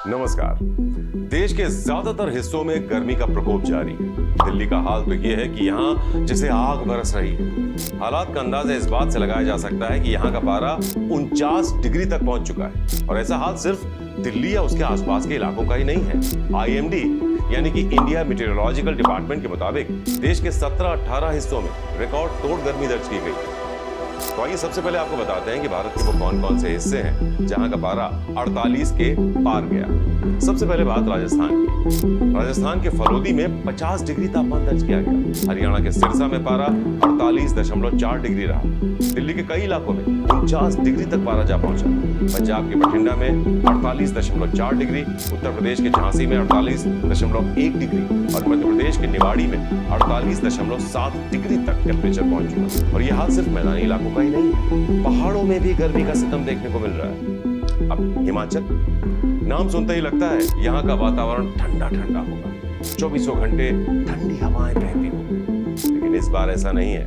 नमस्कार। देश के ज्यादातर हिस्सों में गर्मी का प्रकोप जारी है। दिल्ली का हाल तो यह है कि यहाँ जैसे आग बरस रही है। हालात का अंदाजा इस बात से लगाया जा सकता है कि यहाँ का पारा 49 डिग्री तक पहुंच चुका है। और ऐसा हाल सिर्फ दिल्ली या उसके आसपास के इलाकों का ही नहीं है। IMD यानी कि इंडिया मीटेरोलॉजिकल डिपार्टमेंट के मुताबिक देश के 17-18 हिस्सों में रिकॉर्ड तोड़ गर्मी दर्ज की गई। तो आइए सबसे पहले आपको बताते हैं कि भारत के वो कौन कौन से हिस्से हैं जहां का पारा 48 के पार गया। सबसे पहले बात राजस्थान की। राजस्थान के फलोदी में 50 डिग्री तापमान दर्ज किया गया। हरियाणा के सिरसा में पारा 48.4 डिग्री रहा। दिल्ली के कई इलाकों में 49 डिग्री तक पारा जा पहुंचा। पंजाब के बठिंडा में 48.4 डिग्री, उत्तर प्रदेश के झांसी में 48.1 डिग्री और मध्य प्रदेश के निवाड़ी में 48.7 डिग्री तक टेम्परेचर पहुंच चुका। और यह हाल सिर्फ मैदानी इलाकों का ही नहीं है, पहाड़ों में भी गर्मी का सितम देखने को मिल रहा है। अब हिमाचल, नाम सुनते ही लगता है यहाँ का वातावरण ठंडा ठंडा होगा, 24 घंटे ठंडी हवाएं बहती होंगी। लेकिन इस बार ऐसा नहीं है।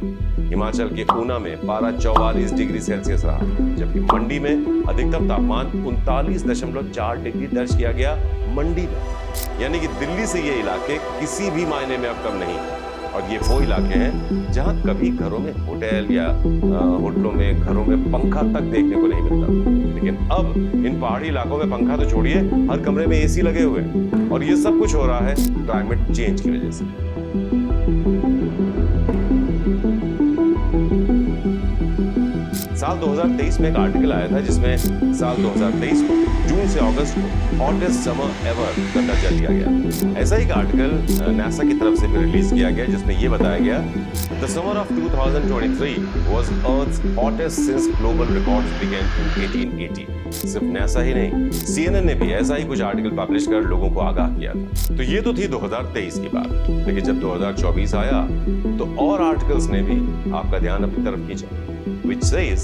हिमाचल के ऊना में पारा 44 डिग्री सेल्सियस रहा, जबकि मंडी में अधिकतम तापमान 39.4 डिग्री दर्ज किया गया। मंडी में यानी कि दिल्ली से ये इलाके किसी भी मायने में अब कम नहीं है। और ये वो इलाके हैं जहां कभी घरों में होटल या होटलों में घरों में पंखा तक देखने को नहीं मिलता। लेकिन अब इन पहाड़ी इलाकों में पंखा तो छोड़िए, हर कमरे में AC लगे हुए हैं। और ये सब कुछ हो रहा है क्लाइमेट चेंज की वजह से। साल 2023 में एक आर्टिकल आया था जिसमें साल 2023 को जून से अगस्त को हॉटेस्ट समर एवर का दर्जा दिया गया। ऐसा ही एक आर्टिकल नासा की तरफ से भी रिलीज किया गया जिसमें यह बताया गया, the summer of 2023 was earth's hottest since global records began in 1880। सिर्फ नासा ही नहीं, CNN ने भी ऐसा ही कुछ आर्टिकल पब्लिश कर लोगों को आगाह किया था। तो ये तो थी 2023 की बात। लेकिन जब 2024 आया तो और आर्टिकल्स ने भी आपका ध्यान अपनी तरफ खींचा, which says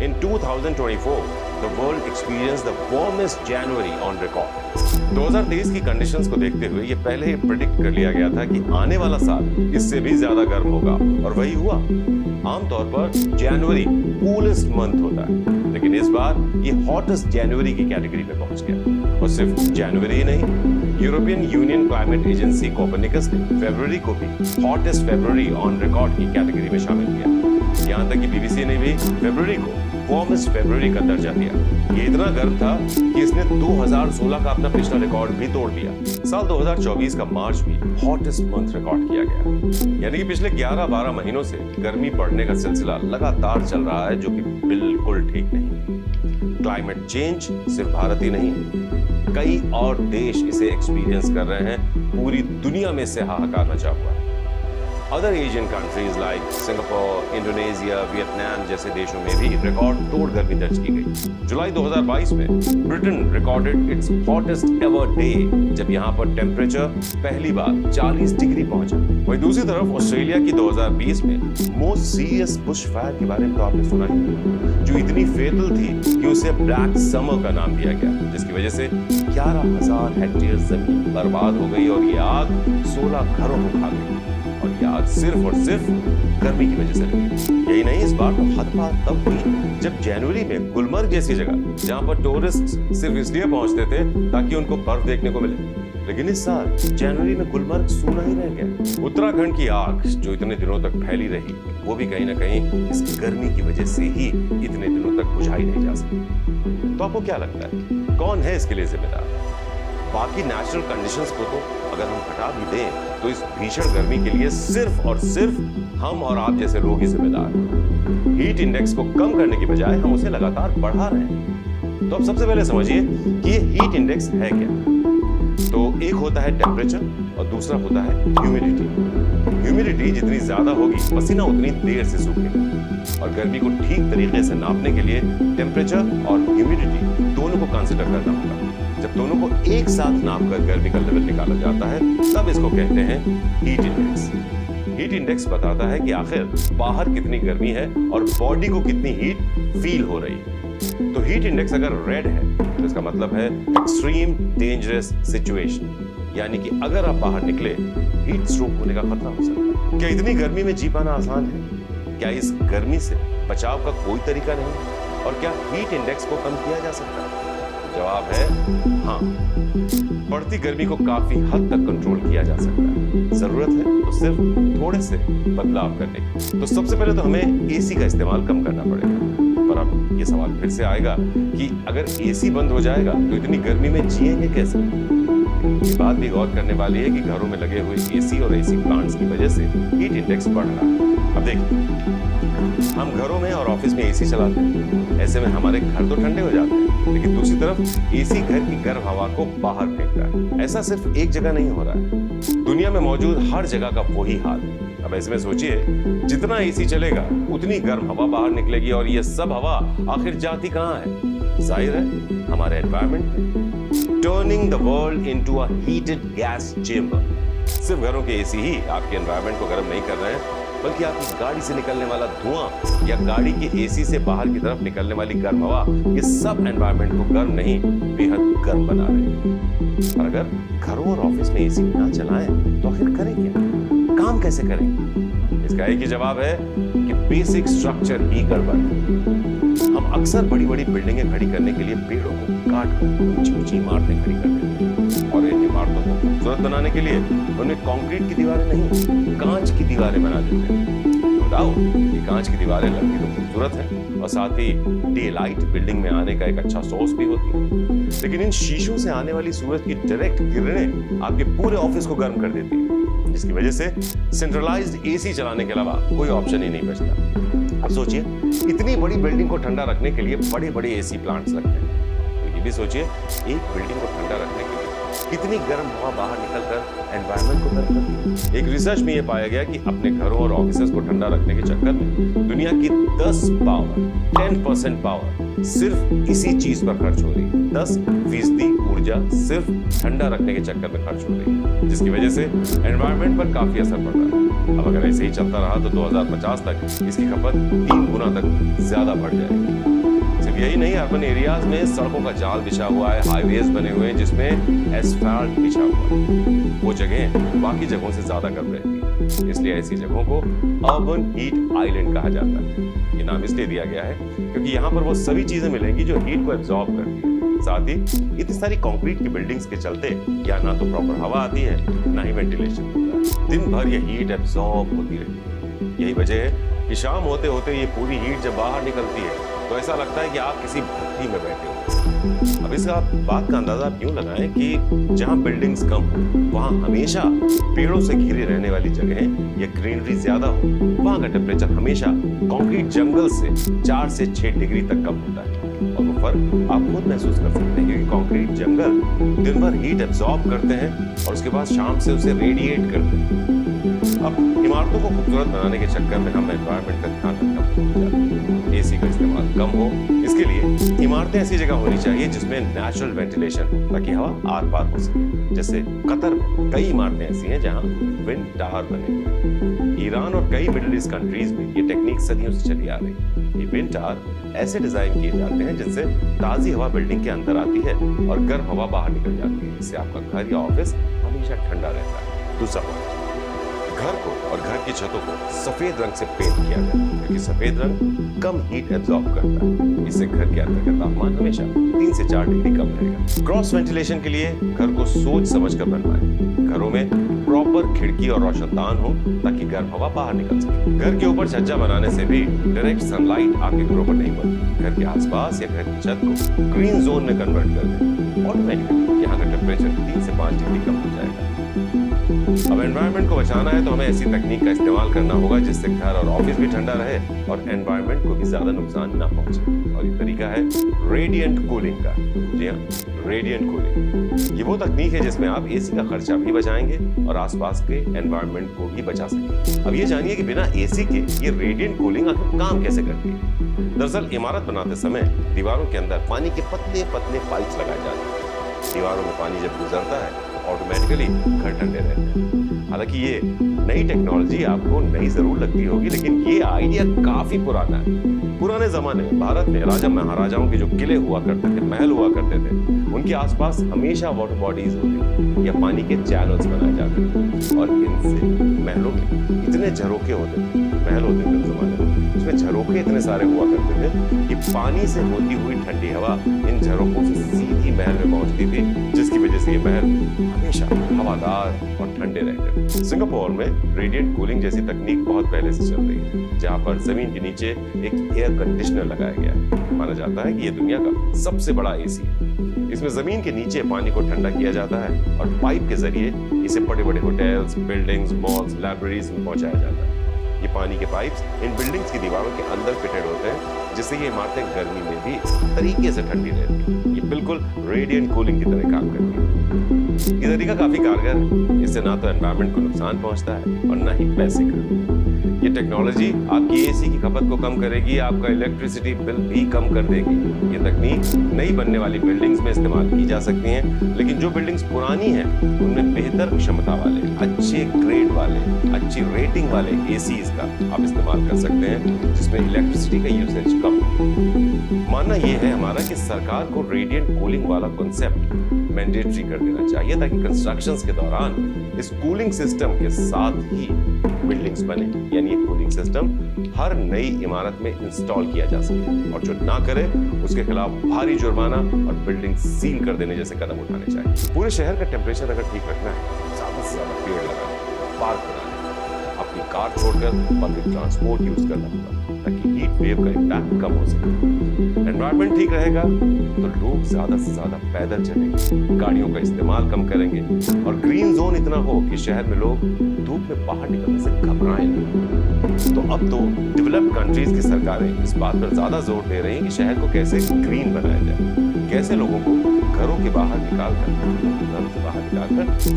in 2024 the world experienced the warmest January on record। 2023 की कंडीशंस को देखते हुए ये पहले ही प्रेडिक्ट कर लिया गया था कि आने वाला साल इससे भी ज्यादा गर्म होगा, और वही हुआ। आमतौर पर जनवरी कूलेस्ट मंथ होता है, लेकिन इस बार ये हॉटेस्ट जनवरी की कैटेगरी में पहुंच गया। और सिर्फ जनवरी ही नहीं, European union climate agency Copernicus ने फरवरी को भी हॉटेस्ट फरवरी ऑन रिकॉर्ड की कैटेगरी में शामिल किया। यहाँ तक कि BBC ने भी फरवरी को वार्मेस्ट फरवरी का दर्जा दिया। ये इतना गर्म था कि इसने 2016 का अपना पिछला रिकॉर्ड भी तोड़ दिया। साल 2024 का मार्च भी हॉटेस्ट मंथ रिकॉर्ड किया गया। यानी कि पिछले 11-12 महीनों से गर्मी बढ़ने का सिलसिला लगातार चल रहा है, जो कि बिल्कुल ठीक नहीं। क्लाइमेट चेंज सिर्फ भारत ही नहीं, कई और देश इसे एक्सपीरियंस कर रहे हैं। पूरी दुनिया में इससे हाहाकार मचा हुआ है। Other Asian countries like Singapore, Indonesia, Vietnam जैसे देशों में भी रिकॉर्ड तोड़ गर्मी दर्ज की गई। जुलाई 2022 में Britain recorded it's hottest ever day, जब यहाँ पर टेम्परेचर पहली बार 40 डिग्री पहुंचा। वहीं दूसरी तरफ ऑस्ट्रेलिया की 2020 में मोस्ट सीरियस बुश फायर के बारे में तो आपने सुना ही, जो इतनी फेटल थी कि उसे ब्लैक समर का नाम दिया गया, जिसकी वजह से 11,000 हेक्टेयर जमीन बर्बाद हो गई और ये आग 16 घरों को खा गई। और ये आग सिर्फ और सिर्फ गर्मी की वजह से लगी। यही नहीं, इस बार तो हद बात तब हुई जब जनवरी में गुलमर्ग जैसी जगह, जहां पर टूरिस्ट सिर्फ इसलिए पहुंचते थे ताकि उनको बर्फ देखने को मिले, लेकिन इस साल जनवरी में गुलमर्ग सूना ही रह गया। उत्तराखंड की आग जो इतने दिनों तक फैली रही, वो भी कहीं ना कहीं इस गर्मी की वजह से ही इतने दिनों तक बुझाई नहीं जा सकी। तो आपको क्या लगता है, कौन है इसके लिए जिम्मेदार? बाकी नेचुरल कंडीशंस को तो अगर हम हटा भी दें तो इस भीषण गर्मी के लिए सिर्फ और सिर्फ हम और आप जैसे लोग ही जिम्मेदार हैं। हीट इंडेक्स को कम करने की बजाय हम उसे लगातार बढ़ा रहे हैं। तो अब सबसे पहले समझिए कि ये हीट इंडेक्स है क्या। तो एक होता है टेम्परेचर और दूसरा होता है ह्यूमिडिटी। ह्यूमिडिटी जितनी ज्यादा होगी, पसीना उतनी देर से सूखेगा। और गर्मी को ठीक तरीके से नापने के लिए टेम्परेचर और ह्यूमिडिटी दोनों को कंसीडर करना होगा। जब दोनों को एक साथ नापकर गर्मी का लेवल निकाला जाता है, तब इसको कहते हैं हीट इंडेक्स। हीट इंडेक्स बताता है कि आखिर बाहर कितनी गर्मी है और बॉडी को कितनी हीट फील हो रही है। तो हीट इंडेक्स अगर रेड है तो इसका मतलब है एक्सट्रीम डेंजरस सिचुएशन, यानी कि अगर आप बाहर निकले हीट स्ट्रोक होने का खतरा हो सकता है। क्या इतनी गर्मी में जी पाना आसान है? क्या इस गर्मी से बचाव का कोई तरीका नहीं? और क्या हीट इंडेक्स को कम किया जा सकता है? जवाब है हाँ। बढ़ती गर्मी को काफी हद तक कंट्रोल किया जा सकता है। जरूरत है तो सिर्फ थोड़े से बदलाव करने की। तो सबसे पहले तो हमें एसी का इस्तेमाल कम करना पड़ेगा। पर अब ये सवाल फिर से आएगा कि अगर एसी बंद हो जाएगा तो इतनी गर्मी में जिएंगे कैसे? ये बात भी गौर करने वाली है कि घरों में लगे हुए एसी और एसी प्लांट्स की वजह से हीट इंडेक्स बढ़ रहा है। अब देखिए, हम घरों में और ऑफिस में एसी चलाते हैं, ऐसे में हमारे घर तो ठंडे हो जाते हैं, लेकिन दूसरी तरफ एसी घर की गर्म हवा को बाहर फेंकता है। ऐसा सिर्फ एक जगह नहीं हो रहा है, दुनिया में मौजूद हर जगह का वही हाल है। अब ऐसे में सोचिए, जितना एसी चलेगा उतनी गर्म हवा बाहर निकलेगी, और ये सब हवा आखिर जाती कहाँ है? जाहिर है हमारे एनवायरनमेंट में, turning the world into a heated gas chamber. सिर्फ घरों के एसी ही आपके एनवायरनमेंट को गर्म नहीं कर रहे हैं, बल्कि आपकी गाड़ी से निकलने वाला धुआं या गाड़ी के एसी से बाहर की तरफ निकलने वाली गर्म हवा, ये सब एनवायरनमेंट को गर्म नहीं बेहद गर्म बना रहे हैं। और अगर घरों और ऑफिस में एसी ना चलाएं तो आखिर करें क्या? काम कैसे करेंगे? इसका एक ही जवाब है कि बेसिक स्ट्रक्चर ही गड़बड़ है। हम अक्सर बड़ी बड़ी बिल्डिंगें खड़ी करने के लिए पेड़ों को काट कर ऊंची ऊंची इमारतें खड़ी कर देते हैं, और इन इमारतों को खूबसूरत बनाने के लिए उनमें कंक्रीट की दीवारें नहीं, कांच की दीवारें बना देते हैं। बताओ, ये कांच की दीवारें लगती तो खूबसूरत हैं और साथ ही डे लाइट बिल्डिंग में आने का एक अच्छा सोर्स भी होती है, लेकिन इन शीशों से आने वाली सूरज की डायरेक्ट किरणें आपके पूरे ऑफिस को गर्म कर देती है, जिसकी वजह से सेंट्रलाइज्ड एसी चलाने के अलावा कोई ऑप्शन ही नहीं बचता। अब सोचिए, इतनी बड़ी बिल्डिंग को ठंडा रखने के लिए बड़े बड़े एसी प्लांट्स लगते हैं, तो ये भी सोचिए, एक बिल्डिंग को ठंडा रखने के लिए कितनी गर्म हवा बाहर निकलकर एनवायरनमेंट को गर्म करती है। एक रिसर्च में यह पाया गया कि अपने घरों और ऑफिसेज को ठंडा रखने के चक्कर में दुनिया की 10% पावर सिर्फ इसी चीज पर खर्च हो रही है। 10% ऊर्जा सिर्फ ठंडा रखने के चक्कर में खर्च हो रही है, जिसकी वजह से एनवायरनमेंट पर काफी असर पड़ रहा है। अब अगर ऐसे ही चलता रहा तो 2050 तक इसकी खपत 3 गुना तक ज्यादा बढ़ जाएगी। सिर्फ यही नहीं, अर्बन एरियाज में सड़कों का जाल बिछा हुआ है, हाईवेज बने हुए हैं जिसमें एस्फाल्ट बिछा हुआ है। वो जगह बाकी जगहों से ज्यादा गर्म रहती है, इसलिए ऐसी जगहों को अर्बन हीट आइलैंड कहा जाता है। ये नाम इसलिए दिया गया है क्योंकि यहाँ पर वो सभी चीजें मिलेंगी जो हीट को एब्जॉर्ब करती है। साथ ही इतनी सारी कंक्रीट की बिल्डिंग्स के चलते यहाँ ना तो प्रॉपर हवा आती है, ना ही वेंटिलेशन होता है। दिन भर ये हीट एब्जॉर्ब होती रहती है। यही वजह है कि शाम होते होते ये पूरी हीट जब बाहर निकलती है तो ऐसा लगता है कि आप किसी भट्टी में बैठे हो। अब इस बात का अंदाजा आप यूं लगाएं कि जहां बिल्डिंग्स कम हो, वहां हमेशा पेड़ों से घिरी रहने वाली जगहें या ग्रीनरी ज्यादा हो, वहां का टेम्परेचर हमेशा कंक्रीट जंगल से 4 से 6 डिग्री तक कम होता है। और वो फर्क आप खुद महसूस कर सकते हैं, क्योंकि कंक्रीट जंगल दिन भर हीट एब्जॉर्ब करते हैं और उसके बाद शाम से उसे रेडिएट करते हैं। अब इमारतों को खूबसूरत बनाने के चक्कर में हम एनवायरनमेंट का ध्यान रखना भूल जाते हैं। एसी का इस्तेमाल कम हो, इसके लिए इमारतें ऐसी जगह होनी चाहिए जिसमें नेचुरल वेंटिलेशन हो, ताकि हवा आर पार हो सके। जैसे कतर में कई इमारतें ऐसी हैं जहां विंड टावर बने हुए। ईरान और कई मिडिल ईस्ट कंट्रीज में ये टेक्निक सदियों से चली आ रही है। ये विंड टावर ऐसे डिजाइन किए जाते हैं जिनसे ताजी हवा बिल्डिंग के अंदर आती है और गर्म हवा बाहर निकल जाती है। इससे आपका घर या ऑफिस हमेशा ठंडा रहता है। दूसरा पॉइंट, घर को और घर की छतों को सफेद रंग से पेंट किया जाए, क्योंकि सफेद रंग कम हीट एब्जॉर्ब करता है। इससे घर के अंदर का तापमान हमेशा 3 से 4 डिग्री कम रहेगा। क्रॉस वेंटिलेशन के लिए घर को सोच समझ कर बनवाएं। घरों में प्रॉपर खिड़की और रोशनदान हो ताकि गर्म हवा बाहर निकल सके। घर के ऊपर छज्जा बनाने से भी डायरेक्ट सनलाइट आपके घरों पर नहीं पड़ती। घर के आसपास या घर की छत को ग्रीन जोन में कन्वर्ट कर दें। ऑटोमेटिकली यहाँ का टेम्परेचर 3 से 5 डिग्री कम हो जाएगा। अब एनवायरनमेंट को बचाना है तो हमें ऐसी तकनीक का इस्तेमाल करना होगा जिससे घर और ऑफिस भी ठंडा रहे और एनवायरनमेंट को भी ज्यादा नुकसान ना पहुंचे। और ये तरीका है रेडिएंट कूलिंग का। जी हाँ, रेडिएंट कूलिंग। ये वो तकनीक है जिसमें आप एसी का खर्चा भी बचाएंगे और आसपास के एनवायरनमेंट को भी बचा सकेंगे। अब ये जानिए कि बिना एसी के ये रेडिएंट कूलिंग आखिर काम कैसे करती है। दरअसल इमारत बनाते समय दीवारों के अंदर पानी के पतले पतले पाइप्स लगाए जाते हैं। दीवारों में पानी जब गुजरता है ऑटोमेटिकली घर ठंडे रहते हैं। हालांकि ये नई टेक्नोलॉजी आपको नई जरूर लगती होगी, लेकिन ये आइडिया काफी पुराना है। पुराने जमाने में भारत में राजा महाराजाओं के जो किले हुआ करते थे, महल हुआ करते थे, उनके आसपास हमेशा वाटर बॉडीज होती या पानी के चैनल्स बनाए जाते थे। और इनसे महलों में इतने झरोखे होते थे, महल होते थे उस जमाने में, उसमें झरोखे इतने सारे हुआ करते थे कि पानी से होती हुई ठंडी हवा इन झरोखों से सीधी होती थी, जिसकी वजह से ये महल हमेशा हवादार और ठंडे रहते थे। सिंगापुर में रेडिएंट कूलिंग जैसी तकनीक बहुत पहले से चल रही है, जहाँ पर जमीन के नीचे एक एयर कंडीशनर लगाया गया है। माना जाता है कि ये दुनिया का सबसे बड़ा एसी है। इसमें जमीन के नीचे पानी को ठंडा किया जाता है और पाइप के जरिए इसे बड़े बड़े होटल्स, बिल्डिंग्स, मॉल्स, लाइब्रेरीज में पहुंचाया जाता है। ये पानी के पाइप्स इन बिल्डिंग्स की दीवारों के अंदर फिटेड होते हैं, जिससे ये इमारतें गर्मी में भी तरीके से ठंडी रहती हैं। ये बिल्कुल रेडिएंट कूलिंग की तरह काम करती है। ये तरीका काफी कारगर है। इससे ना तो एनवायरनमेंट को नुकसान पहुंचता है और ना ही पैसे का। ये टेक्नोलॉजी आपकी एसी की खपत को कम करेगी, आपका इलेक्ट्रिसिटी बिल भी कम कर देगी। ये तकनीक नई बनने वाली बिल्डिंग्स में इस्तेमाल की जा सकती हैं, लेकिन जो बिल्डिंग्स पुरानी हैं उनमें बेहतर क्षमता वाले, अच्छे ग्रेड वाले, अच्छी रेटिंग वाले एसीज का आप इस्तेमाल कर सकते हैं, जिसमें इलेक्ट्रिसिटी का यूसेज कम हो। मानना यह है हमारा कि सरकार को रेडिएंट कूलिंग वाला कॉन्सेप्ट मैंडेटरी कर देना चाहिए, ताकि कंस्ट्रक्शंस के दौरान इस कूलिंग सिस्टम के साथ ही बिल्डिंग्स बने, यानी ये कूलिंग सिस्टम हर नई इमारत में इंस्टॉल किया जा सके, और जो ना करे उसके खिलाफ भारी जुर्माना और बिल्डिंग सील कर देने जैसे कदम उठाने चाहिए। पूरे शहर का टेम्परेचर अगर ठीक रखना है, ज्यादा से ज्यादा पेड़ लगाना, पार्क बनाना, अपनी कार छोड़कर पब्लिक ट्रांसपोर्ट यूज करना होगा, ताकि हीट वेव का इम्पैक्ट कम हो सके। एनवायरनमेंट ठीक रहेगा तो लोग ज्यादा से ज्यादा पैदल चलेंगे, गाड़ियों का इस्तेमाल कम करेंगे, और ग्रीन जोन इतना हो कि शहर में लोग धूप में बाहर निकलने से घबराएं नहीं। तो अब तो डेवलप्ड कंट्रीज की सरकारें इस बात पर ज्यादा जोर दे रही हैं कि शहर को कैसे ग्रीन बनाया जाए, कैसे लोगों को घरों से बाहर निकालकर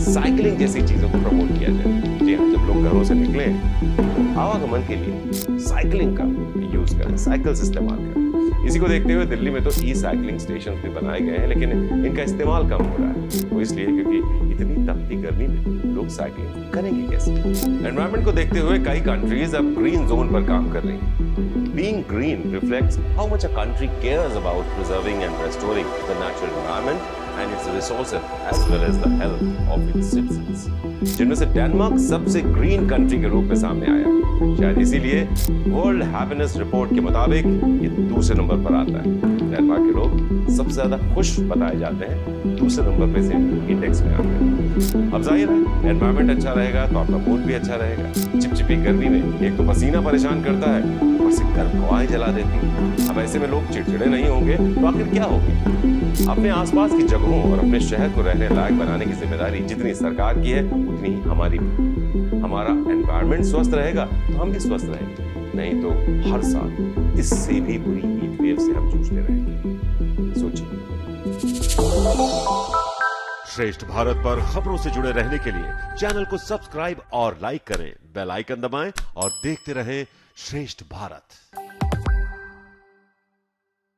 साइकिलिंग जैसी चीजों को प्रमोट किया जाए। जी हाँ, जब लोग घरों से निकले आवागमन के लिए साइकिलिंग का यूज करें, साइकिल्स इस्तेमाल करें। इसी को देखते हुए दिल्ली में तो ई साइकिलिंग स्टेशन भी बनाए गए हैं, लेकिन इनका इस्तेमाल कम हो रहा है। वो इसलिए क्योंकि इतनी तपती गर्मी में लोग साइकिलिंग करेंगे कैसे। एनवायरनमेंट को देखते हुए कई कंट्रीज अब ग्रीन जोन पर काम कर रही हैं। Being green reflects how much a country cares about preserving and restoring the natural environment and its resources as well as the health of its citizens. जिनमें से डेनमार्क सबसे ग्रीन कंट्री के रूप में सामने आया। शायद इसीलिए वर्ल्ड हैप्पीनेस रिपोर्ट के मुताबिक ये दूसरे नंबर पर आता है। डेनमार्क के लोग सबसे ज्यादा खुश बताए जाते हैं, दूसरे नंबर पे से इंडेक्स में आते हैं। अब जाहिर है एनवायरनमेंट अच्छा रहेगा तो आपका मूड भी अच्छा रहेगा। चिपचिपी गर्मी में एक तो पसीना परेशान करता है, ऊपर से गर्म हवाएं जला देती है। अब ऐसे में लोग चिड़चिड़े नहीं होंगे तो आखिर क्या होगी। अपने आसपास की जगहों और अपने शहर को रहने लायक बनाने की जिम्मेदारी जितनी सरकार की है उतनी ही हमारी भी। हमारा एनवायरनमेंट स्वस्थ रहेगा तो हम भी स्वस्थ रहेंगे, नहीं तो हर साल इससे भी बुरी हीट वेव से हम जूझते रहेंगे। सोचिए। श्रेष्ठ भारत पर खबरों से जुड़े रहने के लिए चैनल को सब्सक्राइब और लाइक करें, बेल आइकन दबाएं और देखते रहें श्रेष्ठ भारत।